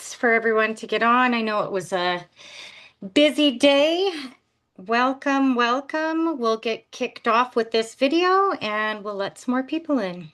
minutes for everyone to get on. I know it was a busy day. Welcome, welcome. We'll get kicked off with this video and we'll let some more people in.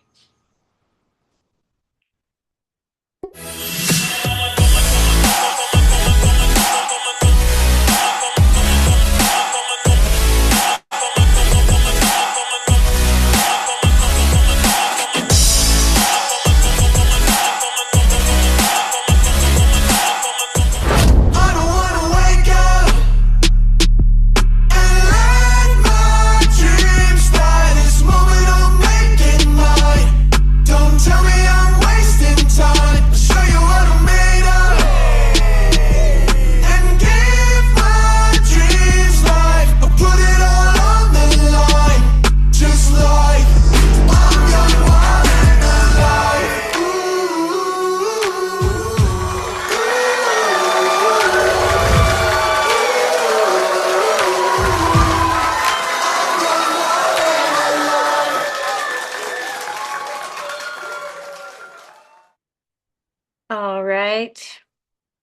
All right.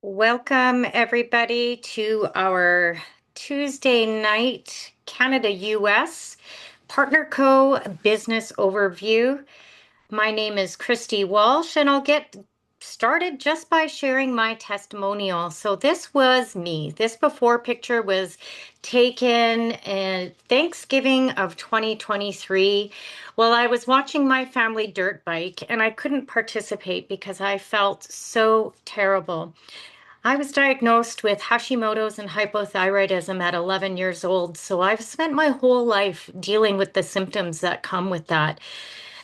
Welcome everybody to our Tuesday night Canada US Partner Co business overview. My name is Christy Walsh, and I'll get started just by sharing my testimonial. So this was me. This before picture was taken in Thanksgiving of 2023 while I was watching my family dirt bike, and I couldn't participate because I felt so terrible. I was diagnosed with Hashimoto's and hypothyroidism at 11 years old, so I've spent my whole life dealing with the symptoms that come with that.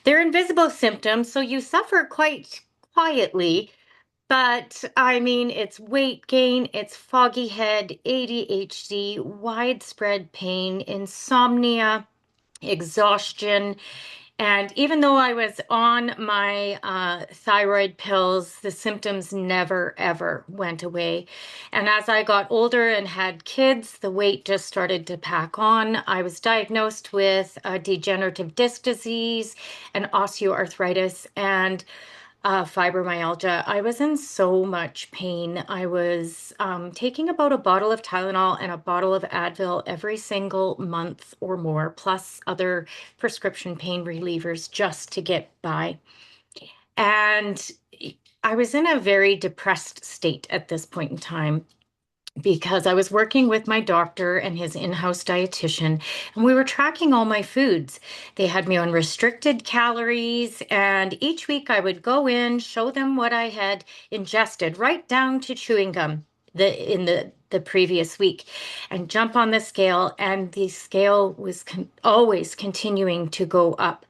They're invisible symptoms, so you suffer quite quietly. But I mean, it's weight gain, it's foggy head, ADHD, widespread pain, insomnia, exhaustion. And even though I was on my thyroid pills, the symptoms never, ever went away. And as I got older and had kids, the weight just started to pack on. I was diagnosed with a degenerative disc disease and osteoarthritis and fibromyalgia. I was in so much pain. I was taking about a bottle of Tylenol and a bottle of Advil every single month or more, plus other prescription pain relievers just to get by. And I was in a very depressed state at this point in time because I was working with my doctor and his in-house dietitian, and we were tracking all my foods. They had me on restricted calories, and each week I would go in, show them what I had ingested, right down to chewing gum in the previous week, and jump on the scale, and the scale was always continuing to go up.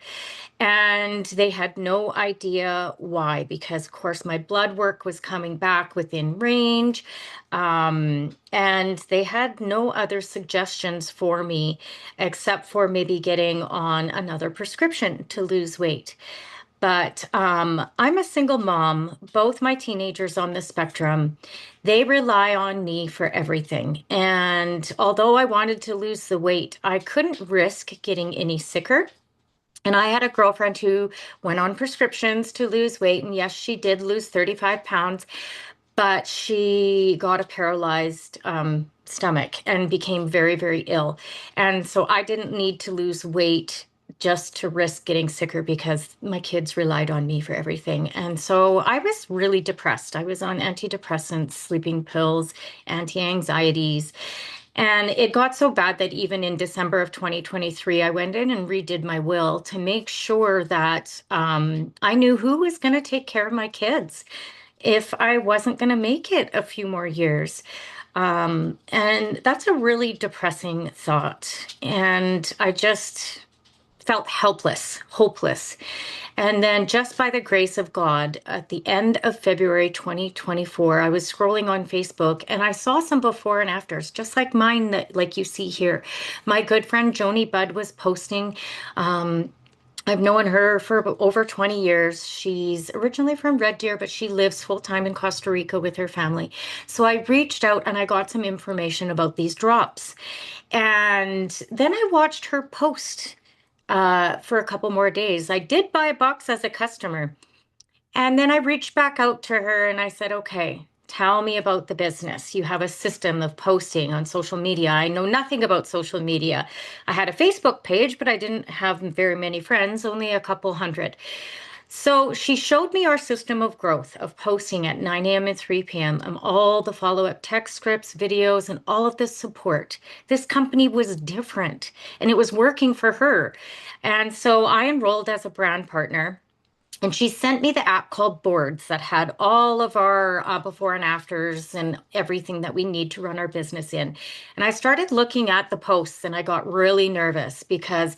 And they had no idea why, because of course my blood work was coming back within range. And they had no other suggestions for me except for maybe getting on another prescription to lose weight. But I'm a single mom, both my teenagers on the spectrum. They rely on me for everything. And although I wanted to lose the weight, I couldn't risk getting any sicker. And I had a girlfriend who went on prescriptions to lose weight. And yes, she did lose 35 pounds, but she got a paralyzed stomach and became very, very ill. And so I didn't need to lose weight just to risk getting sicker because my kids relied on me for everything. And so I was really depressed. I was on antidepressants, sleeping pills, anti-anxieties. And it got so bad that even in December of 2023, I went in and redid my will to make sure that I knew who was going to take care of my kids if I wasn't going to make it a few more years. And that's a really depressing thought. And I just felt helpless, hopeless. And then, just by the grace of God, at the end of February 2024, I was scrolling on Facebook and I saw some before and afters, just like mine, that like you see here. My good friend Joni Budd was posting. I've known her for over 20 years. She's originally from Red Deer, but she lives full time in Costa Rica with her family. So I reached out and I got some information about these drops. And then I watched her post for a couple more days. I did buy a box as a customer. And then I reached back out to her and I said, okay, Tell me about the business. You have a system of posting on social media. I know nothing about social media. I had a Facebook page, but I didn't have very many friends, only a couple hundred. So she showed me our system of growth of posting at 9 a.m. and 3 p.m. and all the follow-up text scripts, videos, and all of the support. This company was different and it was working for her. And so I enrolled as a brand partner. And she sent me the app called Boards that had all of our before and afters and everything that we need to run our business in. And I started looking at the posts and I got really nervous because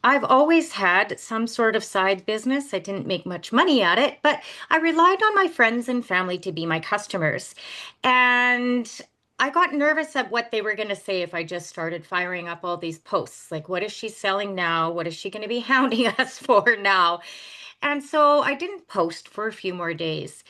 I've always had some sort of side business. I didn't make much money at it, but I relied on my friends and family to be my customers. And I got nervous at what they were going to say if I just started firing up all these posts. Like, what is she selling now? What is she going to be hounding us for now? And so I didn't post for a few more days.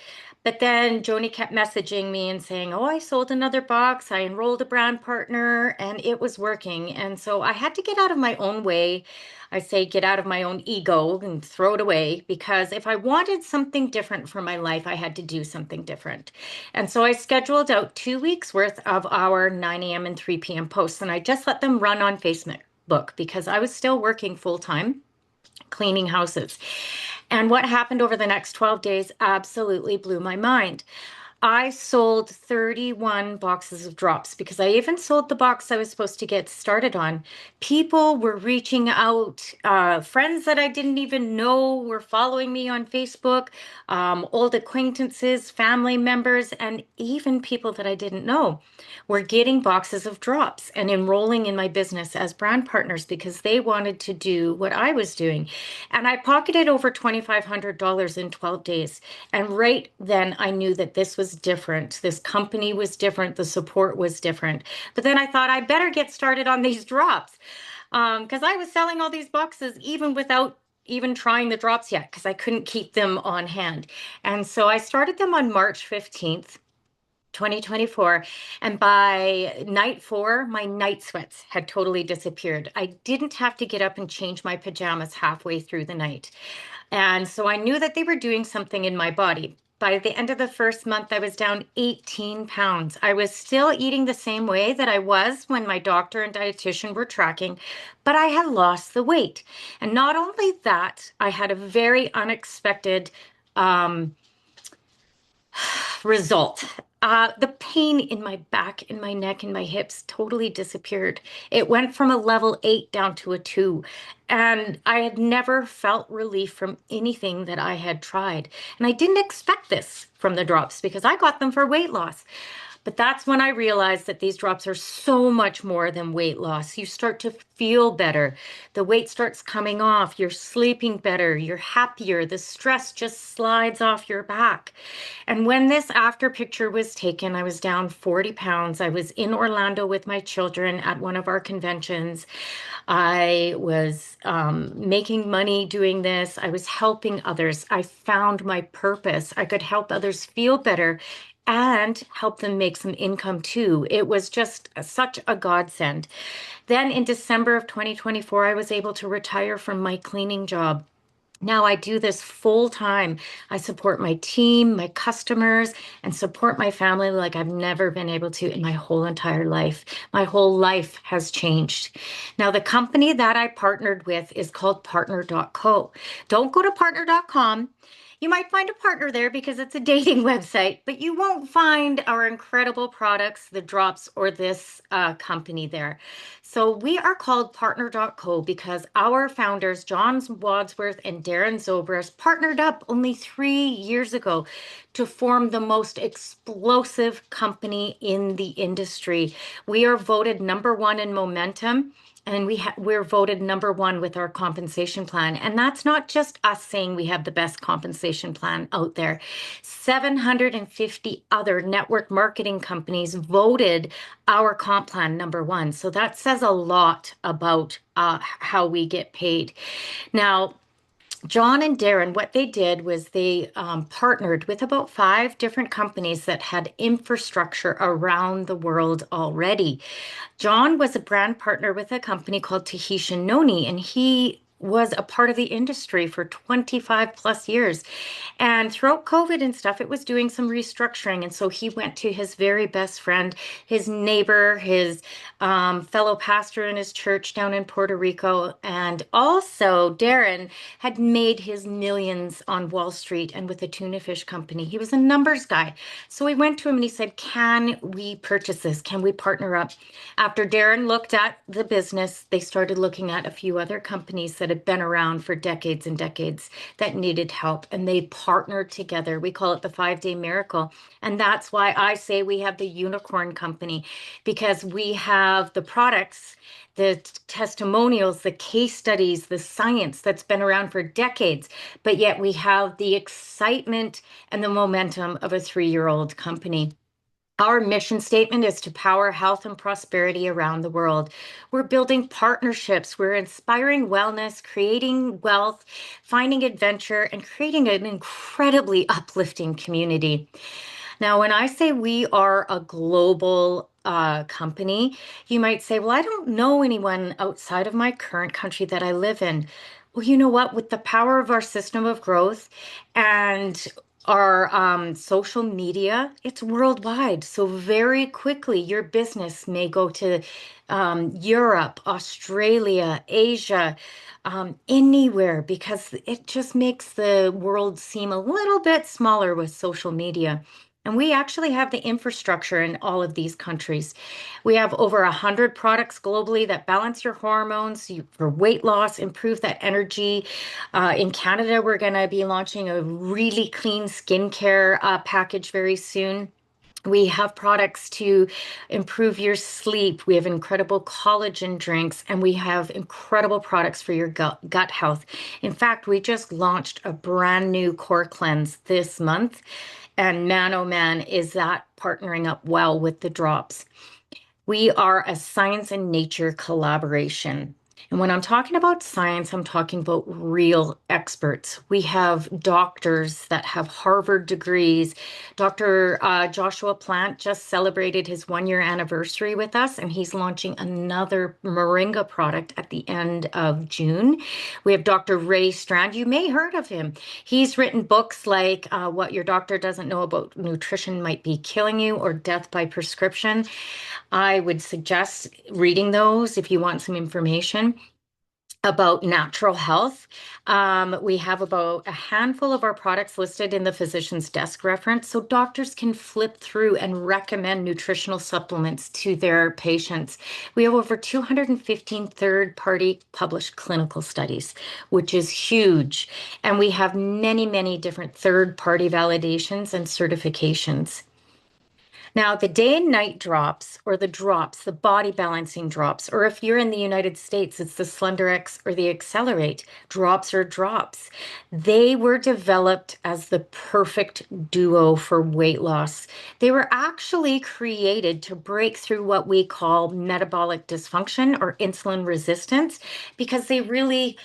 But then Joni kept messaging me and saying, oh, I sold another box. I enrolled a brand partner and it was working. And so I had to get out of my own way. I say get out of my own ego and throw it away because if I wanted something different for my life, I had to do something different. And so I scheduled out 2 weeks worth of our 9 a.m. and 3 p.m. posts and I just let them run on Facebook because I was still working full time cleaning houses. And what happened over the next 12 days absolutely blew my mind. I sold 31 boxes of drops because I even sold the box I was supposed to get started on. People were reaching out. Friends that I didn't even know were following me on Facebook, old acquaintances, family members, and even people that I didn't know were getting boxes of drops and enrolling in my business as brand partners because they wanted to do what I was doing. And I pocketed over $2,500 in 12 days. And right then I knew that this was different. This company was different. The support was different. But then I thought I better get started on these drops because I was selling all these boxes even without even trying the drops yet because I couldn't keep them on hand. And so I started them on March 15th. 2024. And by night 4, my night sweats had totally disappeared. I didn't have to get up and change my pajamas halfway through the night. And so I knew that they were doing something in my body. By the end of the first month, I was down 18 pounds. I was still eating the same way that I was when my doctor and dietitian were tracking, but I had lost the weight. And not only that, I had a very unexpected result. The pain in my back, in my neck, in my hips totally disappeared. It went from a level 8 down to a 2. And I had never felt relief from anything that I had tried. And I didn't expect this from the drops because I got them for weight loss. But that's when I realized that these drops are so much more than weight loss. You start to feel better. The weight starts coming off. You're sleeping better. You're happier. The stress just slides off your back. And when this after picture was taken, I was down 40 pounds. I was in Orlando with my children at one of our conventions. I was making money doing this. I was helping others. I found my purpose. I could help others feel better and help them make some income too. It was just such a godsend. Then in December of 2024, I was able to retire from my cleaning job. Now I do this full time. I support my team, my customers, and support my family like I've never been able to in my whole entire life. My whole life has changed. Now, the company that I partnered with is called partner.co. Don't go to partner.com. You might find a partner there because it's a dating website, but you won't find our incredible products, the drops, or this company there. So we are called partner.co because our founders, John Wadsworth and Darren Zobrist, partnered up only 3 years ago to form the most explosive company in the industry. We are voted #1 in momentum. And we're voted #1 with our compensation plan. And that's not just us saying we have the best compensation plan out there. 750 other network marketing companies voted our comp plan #1. So that says a lot about how we get paid. Now, John and Darren, what they did was they partnered with about 5 different companies that had infrastructure around the world already. John was a brand partner with a company called Tahitian Noni, and he was a part of the industry for 25 plus years. And throughout COVID and stuff, it was doing some restructuring. And so he went to his very best friend, his neighbor, his fellow pastor in his church down in Puerto Rico. And also, Darren had made his millions on Wall Street and with a tuna fish company. He was a numbers guy. So we went to him and he said, can we purchase this? Can we partner up? After Darren looked at the business, they started looking at a few other companies that had been around for decades and decades that needed help, and they partnered together. We call it the 5 Day Miracle. And that's why I say we have the unicorn company, because we have the products, the testimonials, the case studies, the science that's been around for decades, but yet we have the excitement and the momentum of a 3-year-old company. Our mission statement is to power health and prosperity around the world. We're building partnerships, we're inspiring wellness, creating wealth, finding adventure, and creating an incredibly uplifting community. Now, when I say we are a global company, you might say, well, I don't know anyone outside of my current country that I live in. Well, you know what? With the power of our system of growth and our social media, it's worldwide. So very quickly, your business may go to Europe, Australia, Asia, anywhere, because it just makes the world seem a little bit smaller with social media. And we actually have the infrastructure in all of these countries. We have over 100 products globally that balance your hormones for weight loss, improve that energy. In Canada, we're going to be launching a really clean skincare package very soon. We have products to improve your sleep. We have incredible collagen drinks, and we have incredible products for your gut health. In fact, we just launched a brand new core cleanse this month, and man, oh man, is that partnering up well with the drops. We are a science and nature collaboration. And when I'm talking about science, I'm talking about real experts. We have doctors that have Harvard degrees. Dr. Joshua Plant just celebrated his 1 year anniversary with us, and he's launching another Moringa product at the end of June. We have Dr. Ray Strand. You may heard of him. He's written books like What Your Doctor Doesn't Know About Nutrition Might Be Killing You, or Death by Prescription. I would suggest reading those if you want some information about natural health. We have about a handful of our products listed in the physician's desk reference, so doctors can flip through and recommend nutritional supplements to their patients. We have over 215 third-party published clinical studies, which is huge. And we have many, many different third-party validations and certifications. Now, the day and night drops, or the drops, the body balancing drops, or if you're in the United States, it's the Slender X or the Accelerate drops or drops. They were developed as the perfect duo for weight loss. They were actually created to break through what we call metabolic dysfunction or insulin resistance, because they really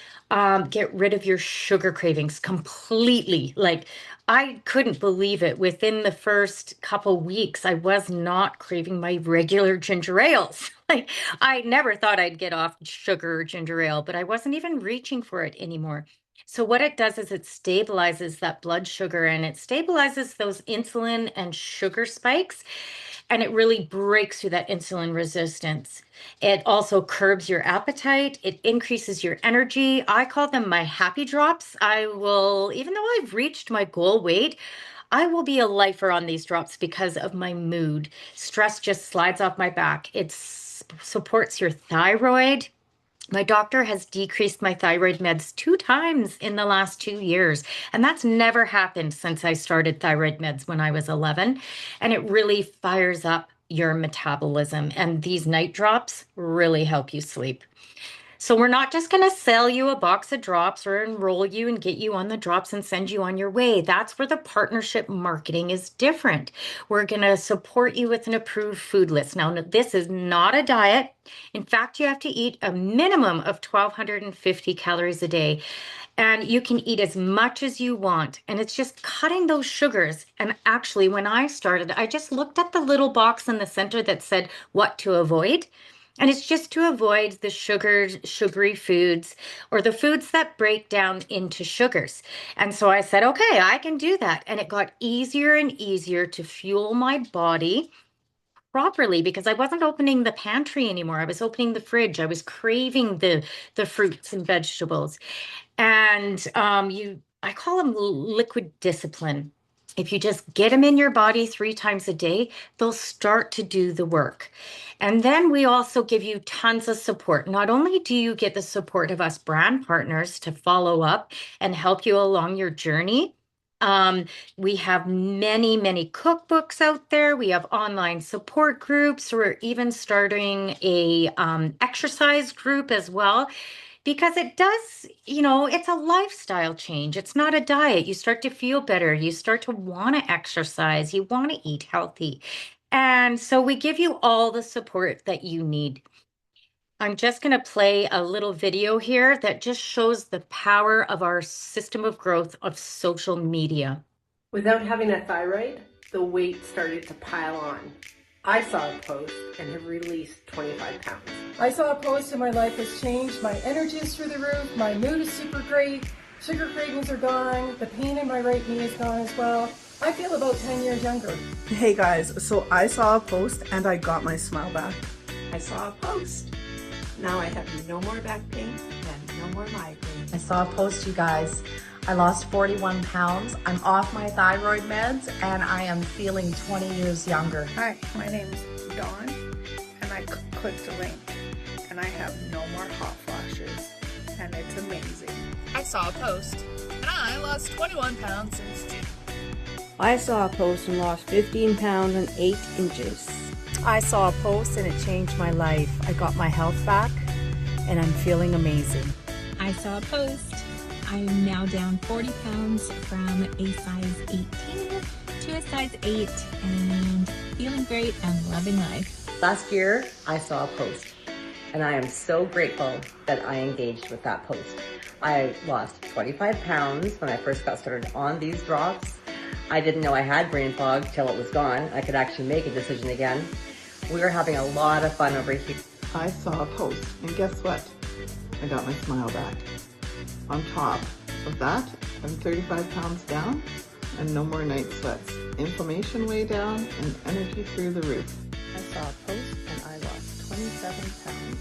get rid of your sugar cravings completely. Like, I couldn't believe it. Within the first couple weeks, I was not craving my regular ginger ales. Like, I never thought I'd get off sugar or ginger ale, but I wasn't even reaching for it anymore. So what it does is it stabilizes that blood sugar, and it stabilizes those insulin and sugar spikes, and it really breaks through that insulin resistance. It also curbs your appetite. It increases your energy. I call them my happy drops. I will, even though I've reached my goal weight, I will be a lifer on these drops because of my mood. Stress just slides off my back. It supports your thyroid. My doctor has decreased my thyroid meds 2 times in the last 2 years, and that's never happened since I started thyroid meds when I was 11. And it really fires up your metabolism, and these night drops really help you sleep. So we're not just going to sell you a box of drops or enroll you and get you on the drops and send you on your way. That's where the partnership marketing is different. We're going to support you with an approved food list. Now, this is not a diet. In fact, you have to eat a minimum of 1,250 calories a day. And you can eat as much as you want. And it's just cutting those sugars. And actually, when I started, I just looked at the little box in the center that said what to avoid. And it's just to avoid the sugary foods or the foods that break down into sugars. And so I said, okay, I can do that. And it got easier and easier to fuel my body properly because I wasn't opening the pantry anymore. I was opening the fridge. I was craving the fruits and vegetables. And I call them liquid discipline. If you just get them in your body 3 times a day, they'll start to do the work. And then we also give you tons of support. Not only do you get the support of us brand partners to follow up and help you along your journey, um, we have many, many cookbooks out there. We have online support groups. We're even starting a exercise group as well because it does, it's a lifestyle change. It's not a diet. You start to feel better. You start to want to exercise. You want to eat healthy. And so we give you all the support that you need. I'm just going to play a little video here that just shows the power of our system of growth of social media. Without having a thyroid, the weight started to pile on. I saw a post and have released 25 pounds. I saw a post and my life has changed. My energy is through the roof. My mood is super great. Sugar cravings are gone. The pain in my right knee is gone as well. I feel about 10 years younger. Hey guys, so I saw a post and I got my smile back. I saw a post. Now I have no more back pain and no more migraine. I saw a post, you guys. I lost 41 pounds. I'm off my thyroid meds and I am feeling 20 years younger. Hi, my name's Dawn and I clicked the link and I have no more hot flashes and it's amazing. I saw a post and I lost 21 pounds since June. I saw a post and lost 15 pounds and 8 inches. I saw a post and it changed my life. I got my health back and I'm feeling amazing. I saw a post. I am now down 40 pounds from a size 18 to a size 8 and feeling great and loving life. Last year, I saw a post and I am so grateful that I engaged with that post. I lost 25 pounds when I first got started on these drops. I didn't know I had brain fog till it was gone. I could actually make a decision again. We were having a lot of fun over here. I saw a post and guess what? I got my smile back. On top of that, I'm 35 pounds down and no more night sweats. Inflammation way down and energy through the roof. I saw a post and I lost 27 pounds.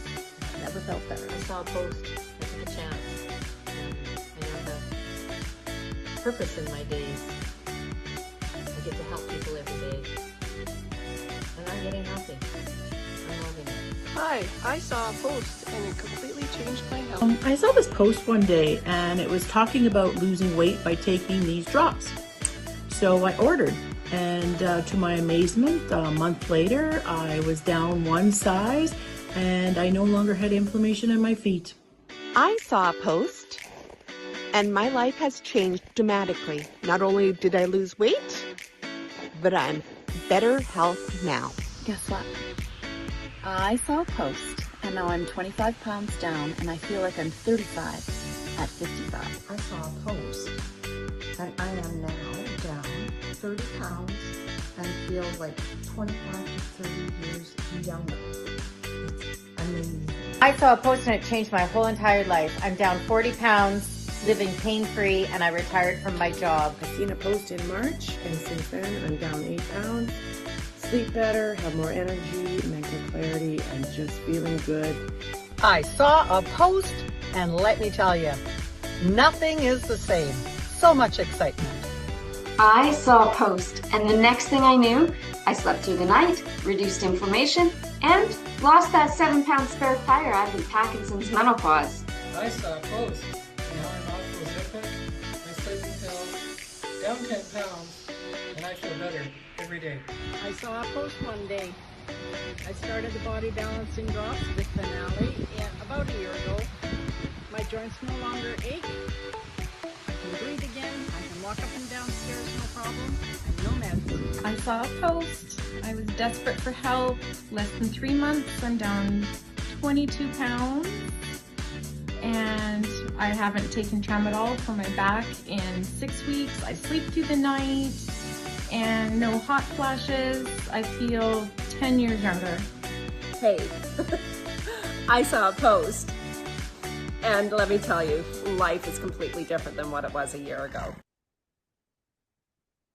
Never felt better. I saw a post. I took a chance. And I now have purpose in my days. I get to help people every day. And I'm getting healthy. I'm loving it. Hi, I saw a post and it completely changed my health. I saw this post one day and it was talking about losing weight by taking these drops. So I ordered and to my amazement, a month later, I was down 1 size and I no longer had inflammation in my feet. I saw a post and my life has changed dramatically. Not only did I lose weight, but I'm better health now. Guess what? I saw a post and now I'm 25 pounds down and I feel like I'm 35 at 55. I saw a post and I am now down 30 pounds and feel like 25 to 30 years younger. It's amazing. I saw a post and it changed my whole entire life. I'm down 40 pounds, living pain-free, and I retired from my job. I seen a post in March and since then I'm down 8 pounds. Sleep better, have more energy, mental clarity, and just feeling good. I saw a post, and let me tell you, nothing is the same. So much excitement. I saw a post, and the next thing I knew, I slept through the night, reduced inflammation, and lost that 7-pound spare tire I've been packing since menopause. I saw a post, and now I'm off Ozempic, my sleeping pills, down 10 pounds, and I feel better every day. I saw a post one day. I started the body balancing drops with Finale about a year ago. My joints no longer ache. I can breathe again. I can walk up and down stairs no problem. And no meds. I saw a post. I was desperate for help. Less than 3 months, I'm down 22 pounds. And I haven't taken tramadol for my back in 6 weeks. I sleep through the night. And no hot flashes. I feel 10 years younger. Hey, I saw a post, and let me tell you, life is completely different than what it was a year ago.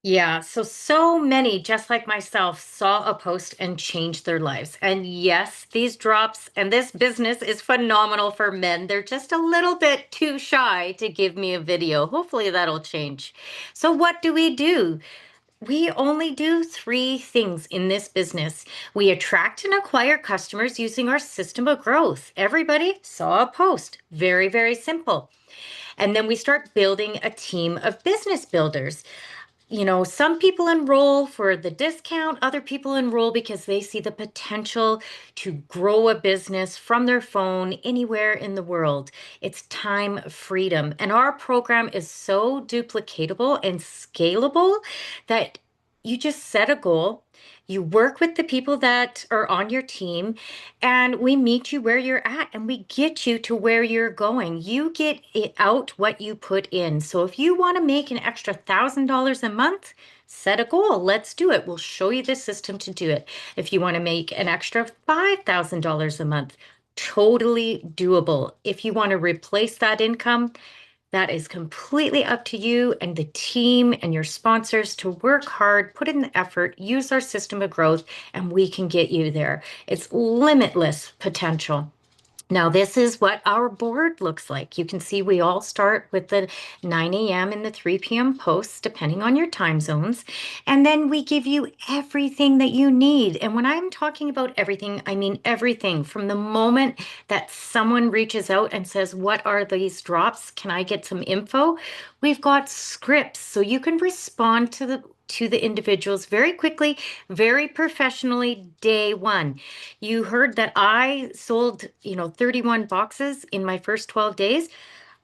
Yeah, so many, just like myself, saw a post and changed their lives. And yes, these drops and this business is phenomenal for men. They're just a little bit too shy to give me a video. Hopefully that'll change. So what do? We only do three things in this business. We attract and acquire customers using our system of growth. Everybody saw a post. Very, very simple. And then we start building a team of business builders. Some people enroll for the discount, other people enroll because they see the potential to grow a business from their phone anywhere in the world. It's time freedom. And our program is so duplicatable and scalable that you just set a goal. You work with the people that are on your team, and we meet you where you're at and we get you to where you're going. You get it out what you put in. So if you want to make an extra $1,000 a month, set a goal. Let's do it. We'll show you the system to do it. If you want to make an extra $5,000 a month, totally doable. If you want to replace that income, that is completely up to you and the team and your sponsors to work hard, put in the effort, use our system of growth, and we can get you there. It's limitless potential. Now, this is what our board looks like. You can see we all start with the 9 a.m. and the 3 p.m. posts, depending on your time zones. And then we give you everything that you need. And when I'm talking about everything, I mean everything from the moment that someone reaches out and says, what are these drops? Can I get some info? We've got scripts so you can respond to the individuals very quickly, very professionally, day one. You heard that I sold, 31 boxes in my first 12 days.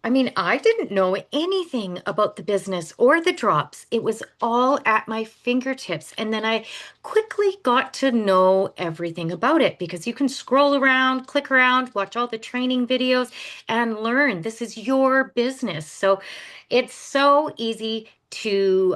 I mean, I didn't know anything about the business or the drops. It was all at my fingertips. And then I quickly got to know everything about it because you can scroll around, click around, watch all the training videos, and learn. This is your business. So it's so easy to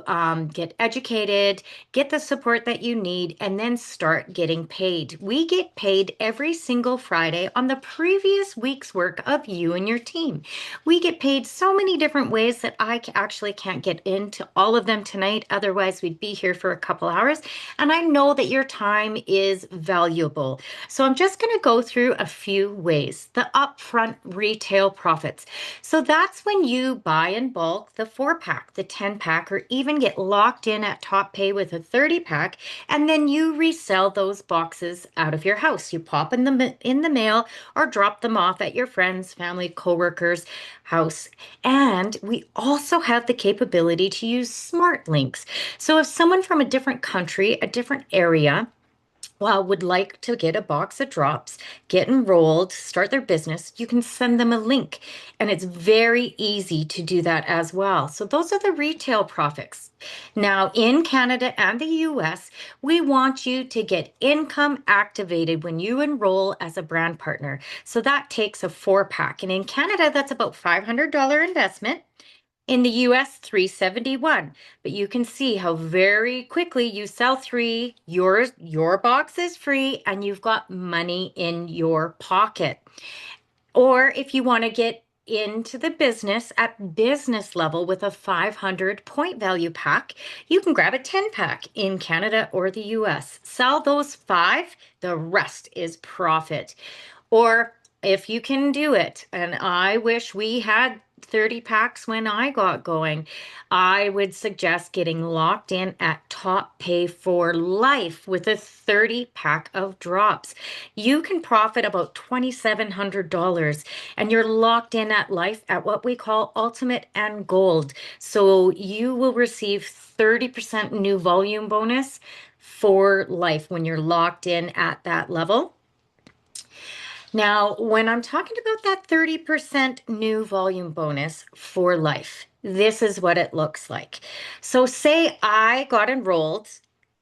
get educated, get the support that you need, and then start getting paid. We get paid every single Friday on the previous week's work of you and your team. We get paid so many different ways that I actually can't get into all of them tonight. Otherwise, we'd be here for a couple hours. And I know that your time is valuable. So I'm just going to go through a few ways. The upfront retail profits. So that's when you buy in bulk the 4-pack, the 10-pack, or even get locked in at top pay with a 30-pack, and then you resell those boxes out of your house. You pop in the mail or drop them off at your friends, family, coworkers' house. And we also have the capability to use smart links. So if someone from a different country, a different area, would like to get a box of drops, get enrolled, start their business, you can send them a link. And it's very easy to do that as well. So those are the retail profits. Now, in Canada and the US, we want you to get income activated when you enroll as a brand partner. So that takes a 4-pack. And in Canada, that's about $500 investment. In the US, 371. But you can see how very quickly you sell 3, your box is free, and you've got money in your pocket. Or if you want to get into the business at business level with a 500 point value pack, you can grab a 10-pack in Canada or the US. Sell those 5, the rest is profit. Or if you can do it, and I wish we had 30 packs when I got going, I would suggest getting locked in at top pay for life with a 30-pack of drops. You can profit about $2,700 and you're locked in at life at what we call ultimate and gold. So you will receive 30% new volume bonus for life when you're locked in at that level. Now, when I'm talking about that 30% new volume bonus for life, this is what it looks like. So say I got enrolled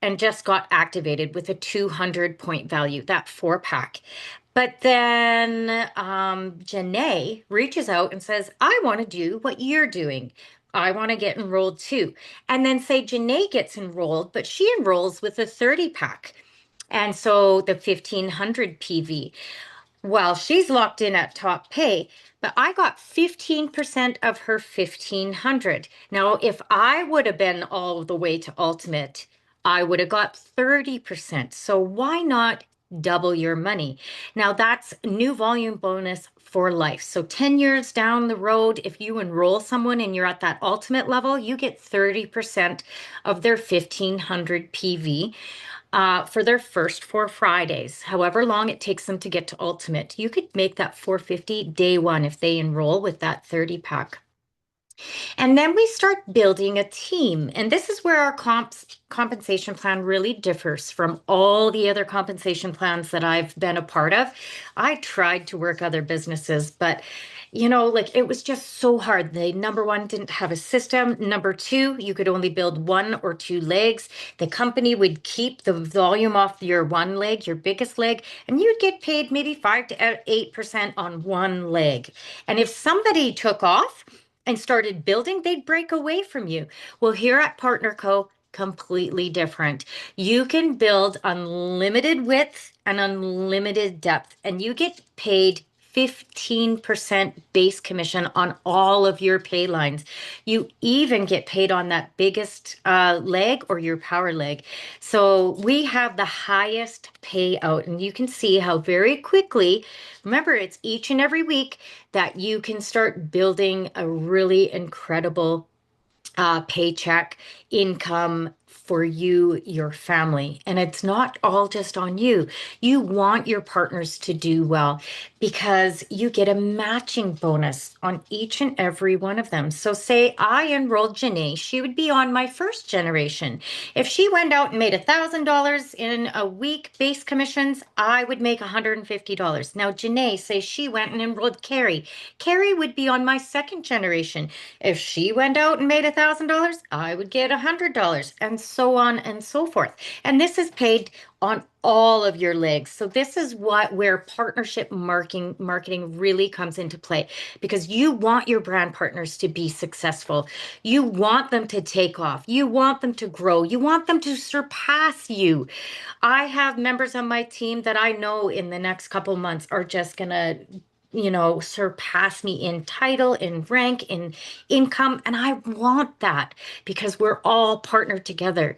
and just got activated with a 200 point value, that 4-pack. But then Janae reaches out and says, I want to do what you're doing. I want to get enrolled too. And then say Janae gets enrolled, but she enrolls with a 30-pack. And so the 1500 PV. Well, she's locked in at top pay, but I got 15% of her 1500. Now, if I would have been all the way to ultimate, I would have got 30%. So why not double your money? Now, that's new volume bonus for life. So 10 years down the road, if you enroll someone and you're at that ultimate level, you get 30% of their 1500 PV for their first 4 Fridays, however long it takes them to get to ultimate. You could make that 450 day one if they enroll with that 30 pack. And then we start building a team. And this is where our compensation plan really differs from all the other compensation plans that I've been a part of. I tried to work other businesses, but like it was just so hard. They, number one, didn't have a system. Number two, you could only build 1 or 2 legs. The company would keep the volume off your one leg, your biggest leg, and you'd get paid maybe 5 to 8% on one leg. And if somebody took off, and started building, they'd break away from you. Well, here at Partner Co., completely different. You can build unlimited width and unlimited depth, and you get paid 15% base commission on all of your pay lines. You even get paid on that biggest leg or your power leg. So we have the highest payout, and you can see how very quickly, remember, it's each and every week that you can start building a really incredible paycheck income for you, your family. And it's not all just on you. You want your partners to do well because you get a matching bonus on each and every one of them. So say I enrolled Janae, she would be on my first generation. If she went out and made $1,000 in a week base commissions, I would make $150. Now Janae, say she went and enrolled Carrie. Carrie would be on my second generation. If she went out and made $1,000, I would get $100, and so on and so forth. And this is paid on all of your legs. So this is where partnership marketing really comes into play, because you want your brand partners to be successful. You want them to take off. You want them to grow. You want them to surpass you. I have members on my team that I know in the next couple months are just gonna surpass me in title, in rank, in income. And I want that because we're all partnered together.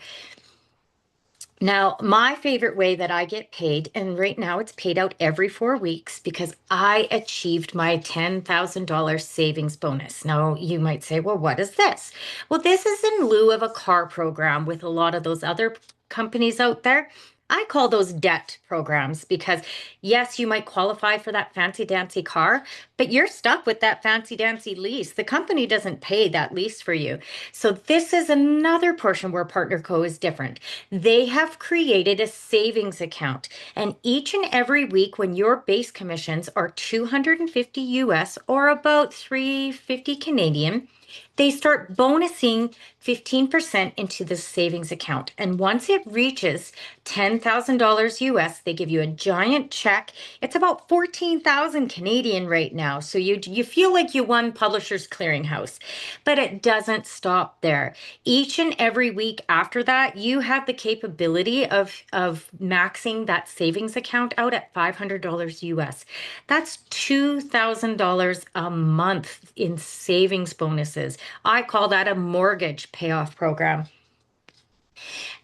Now, my favorite way that I get paid, and right now it's paid out every 4 weeks because I achieved my $10,000 savings bonus. Now, you might say, well, what is this? Well, this is in lieu of a car program with a lot of those other companies out there. I call those debt programs because, yes, you might qualify for that fancy dancy car, but you're stuck with that fancy dancy lease. The company doesn't pay that lease for you. So this is another portion where Partner Co is different. They have created a savings account, and each and every week when your base commissions are 250 US or about 350 Canadian, they start bonusing 15% into the savings account. And once it reaches $10,000 US, they give you a giant check. It's about 14,000 Canadian right now. So you feel like you won Publishers Clearinghouse, but it doesn't stop there. Each and every week after that, you have the capability of maxing that savings account out at $500 US. That's $2,000 a month in savings bonuses. I call that a mortgage payoff program.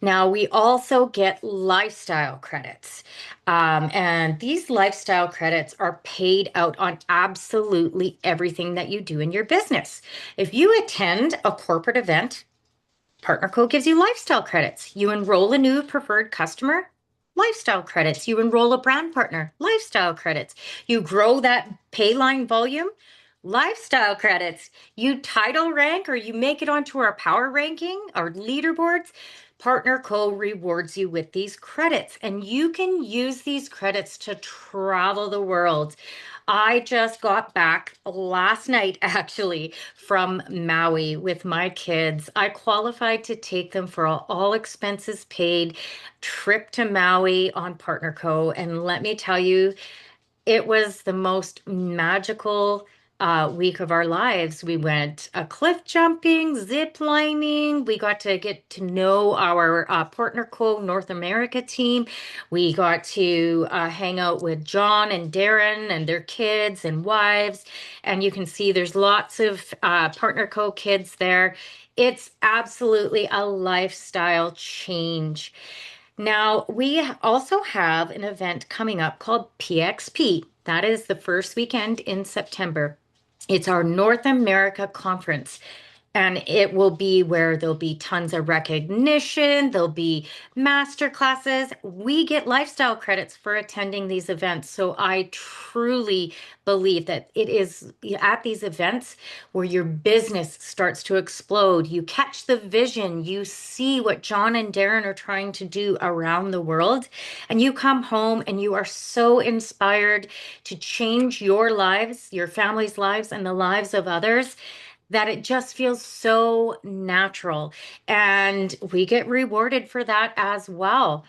Now, we also get lifestyle credits. And these lifestyle credits are paid out on absolutely everything that you do in your business. If you attend a corporate event, Partner Co gives you lifestyle credits. You enroll a new preferred customer, lifestyle credits. You enroll a brand partner, lifestyle credits. You grow that pay line volume, lifestyle credits. You title rank or you make it onto our power ranking, our leaderboards. Partner Co rewards you with these credits, and you can use these credits to travel the world. I just got back last night, actually, from Maui with my kids. I qualified to take them for all expenses paid trip to Maui on Partner Co. And let me tell you, it was the most magical week of our lives. We went cliff jumping, zip lining. We got to get to know our Partner Co. North America team. We got to hang out with John and Darren and their kids and wives. And you can see there's lots of Partner Co. kids there. It's absolutely a lifestyle change. Now, we also have an event coming up called PXP. That is the first weekend in September. It's our North America conference. And it will be where there'll be tons of recognition, there'll be master classes. We get lifestyle credits for attending these events. So I truly believe that it is at these events where your business starts to explode. You catch the vision, you see what John and Darren are trying to do around the world, and you come home and you are so inspired to change your lives, your family's lives, and the lives of others that it just feels so natural. And we get rewarded for that as well.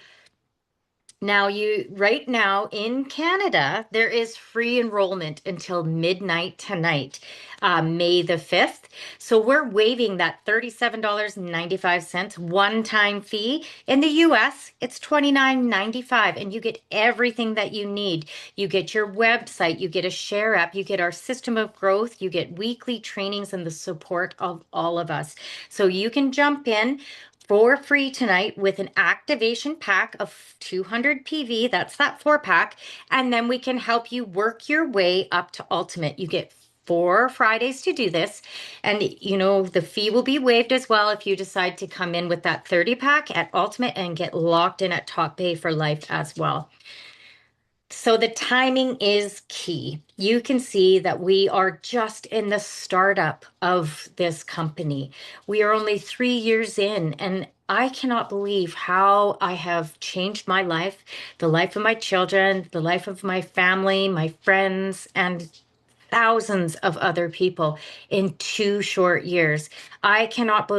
Now, right now in Canada, there is free enrollment until midnight tonight, May the 5th. So we're waiving that $37.95 one-time fee. In the US, it's $29.95, and you get everything that you need. You get your website, you get a share app, you get our system of growth, you get weekly trainings and the support of all of us. So you can jump in for free tonight with an activation pack of 200 PV. That's that 4-pack. And then we can help you work your way up to Ultimate. You get 4 Fridays to do this. And, the fee will be waived as well if you decide to come in with that 30-pack at Ultimate and get locked in at Top Pay for life as well. So the timing is key. You can see that we are just in the startup of this company. We are only 3 years in, and I cannot believe how I have changed my life, the life of my children, the life of my family, my friends, and thousands of other people in 2 short years. I cannot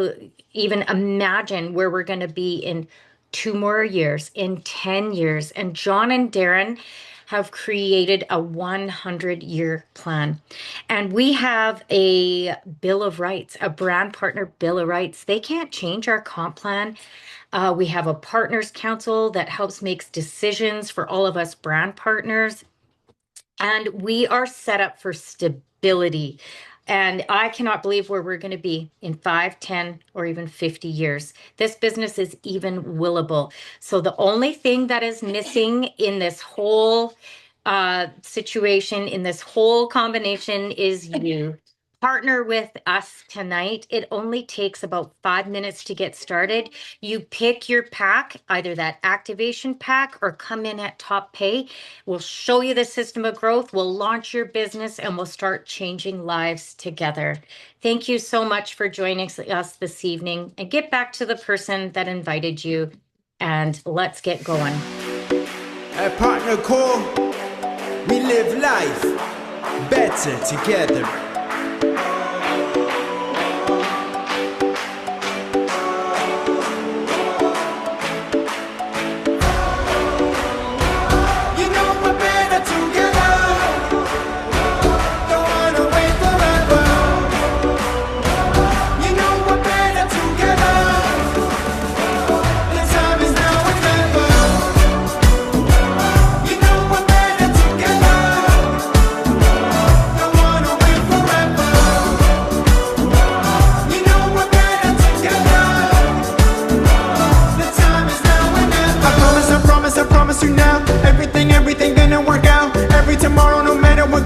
even imagine where we're going to be in 2 more years, in 10 years. And John and Darren have created a 100-year plan. And we have a Bill of Rights, a brand partner Bill of Rights. They can't change our comp plan. We have a partners council that helps make decisions for all of us brand partners. And we are set up for stability. And I cannot believe where we're going to be in 5, 10, or even 50 years. This business is even willable. So the only thing that is missing in this whole situation, in this whole combination, is you. Partner with us tonight. It only takes about 5 minutes to get started. You pick your pack, either that activation pack or come in at Top Pay. We'll show you the system of growth. We'll launch your business and we'll start changing lives together. Thank you so much for joining us this evening, and get back to the person that invited you, and let's get going. At Partner Co, we live life better together.